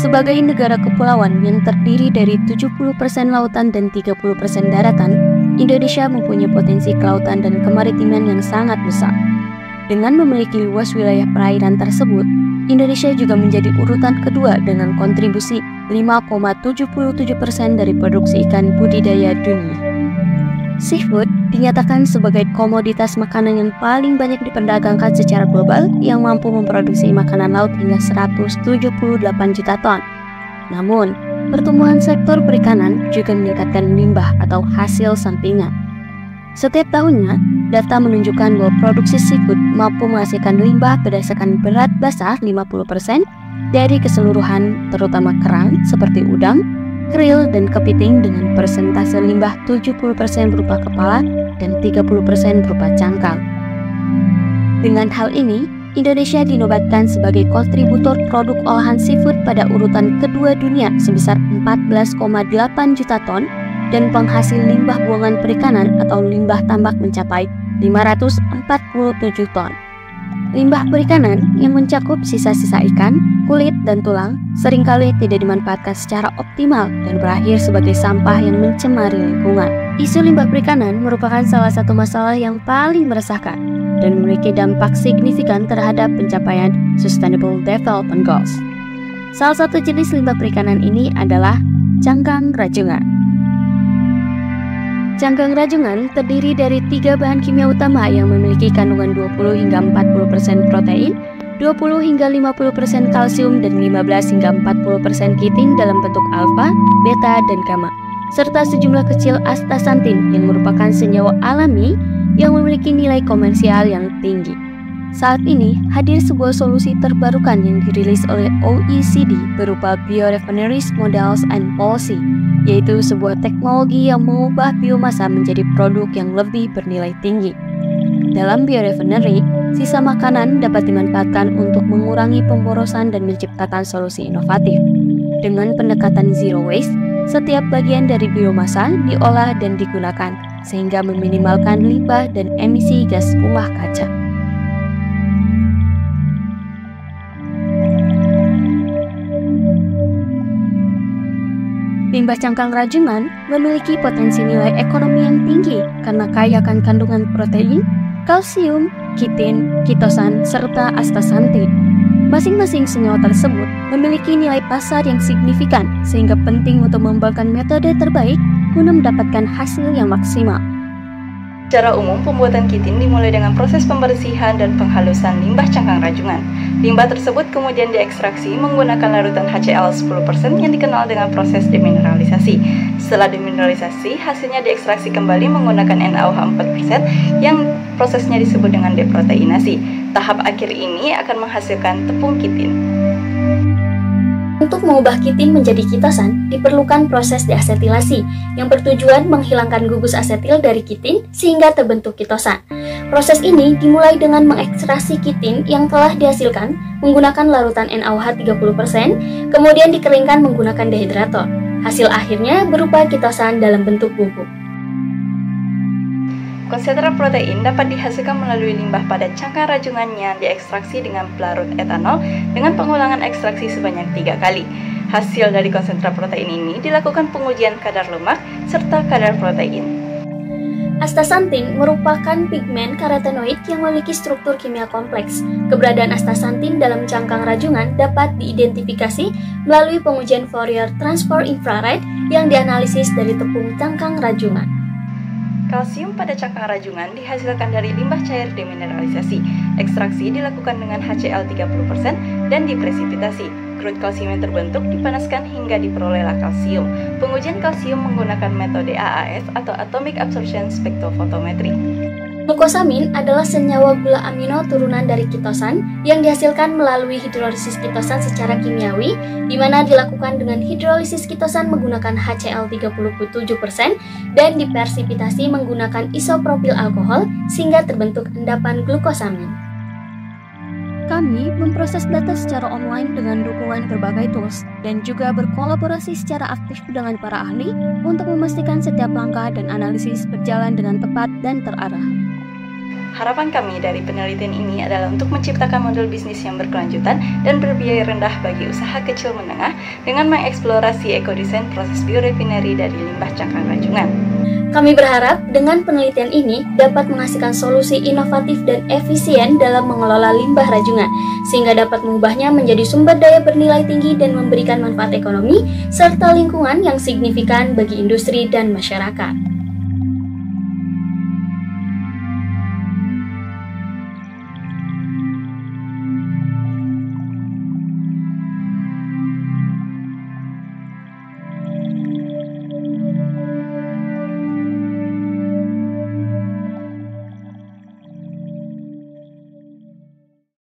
Sebagai negara kepulauan yang terdiri dari 70% lautan dan 30% daratan, Indonesia mempunyai potensi kelautan dan kemaritiman yang sangat besar. Dengan memiliki luas wilayah perairan tersebut, Indonesia juga menjadi urutan kedua dengan kontribusi 5,77% dari produksi ikan budidaya dunia. Seafood dinyatakan sebagai komoditas makanan yang paling banyak diperdagangkan secara global yang mampu memproduksi makanan laut hingga 178 juta ton. Namun, pertumbuhan sektor perikanan juga meningkatkan limbah atau hasil sampingan. Setiap tahunnya, data menunjukkan bahwa produksi seafood mampu menghasilkan limbah berdasarkan berat basah 50% dari keseluruhan, terutama kerang seperti udang, krill, dan kepiting dengan persentase limbah 70% berupa kepala dan 30% berupa cangkang. Dengan hal ini, Indonesia dinobatkan sebagai kontributor produk olahan seafood pada urutan kedua dunia sebesar 14,8 juta ton dan penghasil limbah buangan perikanan atau limbah tambak mencapai 547 ton. Limbah perikanan yang mencakup sisa-sisa ikan, kulit, dan tulang seringkali tidak dimanfaatkan secara optimal dan berakhir sebagai sampah yang mencemari lingkungan. Isu limbah perikanan merupakan salah satu masalah yang paling meresahkan dan memiliki dampak signifikan terhadap pencapaian Sustainable Development Goals. Salah satu jenis limbah perikanan ini adalah cangkang rajungan. Cangkang rajungan terdiri dari 3 bahan kimia utama yang memiliki kandungan 20 hingga 40% protein, 20 hingga 50% kalsium, dan 15 hingga 40% kitin dalam bentuk alfa, beta, dan gamma, serta sejumlah kecil astaxanthin yang merupakan senyawa alami yang memiliki nilai komersial yang tinggi. Saat ini, hadir sebuah solusi terbarukan yang dirilis oleh OECD berupa Biorefineries Models and Policy, yaitu sebuah teknologi yang mengubah biomasa menjadi produk yang lebih bernilai tinggi. Dalam biorefinery, sisa makanan dapat dimanfaatkan untuk mengurangi pemborosan dan menciptakan solusi inovatif. Dengan pendekatan zero waste, setiap bagian dari biomasa diolah dan digunakan, sehingga meminimalkan limbah dan emisi gas rumah kaca. Limbah cangkang rajungan memiliki potensi nilai ekonomi yang tinggi karena kaya akan kandungan protein, kalsium, kitin, kitosan, serta astaxanthin. Masing-masing senyawa tersebut memiliki nilai pasar yang signifikan sehingga penting untuk mengembangkan metode terbaik guna mendapatkan hasil yang maksimal. Secara umum, pembuatan kitin dimulai dengan proses pembersihan dan penghalusan limbah cangkang rajungan. Limbah tersebut kemudian diekstraksi menggunakan larutan HCl 10% yang dikenal dengan proses demineralisasi. Setelah demineralisasi, hasilnya diekstraksi kembali menggunakan NaOH 4% yang prosesnya disebut dengan deproteinasi. Tahap akhir ini akan menghasilkan tepung kitin. Untuk mengubah kitin menjadi kitosan, diperlukan proses deasetilasi yang bertujuan menghilangkan gugus asetil dari kitin sehingga terbentuk kitosan. Proses ini dimulai dengan mengekstraksi kitin yang telah dihasilkan menggunakan larutan NaOH 30%, kemudian dikeringkan menggunakan dehidrator. Hasil akhirnya berupa kitosan dalam bentuk bubuk. Konsentrat protein dapat dihasilkan melalui limbah pada cangkang rajungan yang diekstraksi dengan pelarut etanol dengan pengulangan ekstraksi sebanyak 3 kali. Hasil dari konsentrat protein ini dilakukan pengujian kadar lemak serta kadar protein. Astaxanthin merupakan pigmen karotenoid yang memiliki struktur kimia kompleks. Keberadaan astaxanthin dalam cangkang rajungan dapat diidentifikasi melalui pengujian Fourier transfer infrared yang dianalisis dari tepung cangkang rajungan. Kalsium pada cangkang rajungan dihasilkan dari limbah cair demineralisasi. Ekstraksi dilakukan dengan HCl 30% dan dipresipitasi. Crude kalsium yang terbentuk dipanaskan hingga diperolehlah kalsium. Pengujian kalsium menggunakan metode AAS atau Atomic Absorption Spectrophotometry. Glukosamin adalah senyawa gula amino turunan dari kitosan yang dihasilkan melalui hidrolisis kitosan secara kimiawi, di mana dilakukan dengan hidrolisis kitosan menggunakan HCl 37% dan dipersipitasi menggunakan isopropil alkohol sehingga terbentuk endapan glukosamin. Kami memproses data secara online dengan dukungan berbagai tools dan juga berkolaborasi secara aktif dengan para ahli untuk memastikan setiap langkah dan analisis berjalan dengan tepat dan terarah. Harapan kami dari penelitian ini adalah untuk menciptakan model bisnis yang berkelanjutan dan berbiaya rendah bagi usaha kecil menengah dengan mengeksplorasi ekodesain proses biorefinery dari limbah cangkang rajungan. Kami berharap dengan penelitian ini dapat menghasilkan solusi inovatif dan efisien dalam mengelola limbah rajungan, sehingga dapat mengubahnya menjadi sumber daya bernilai tinggi dan memberikan manfaat ekonomi serta lingkungan yang signifikan bagi industri dan masyarakat.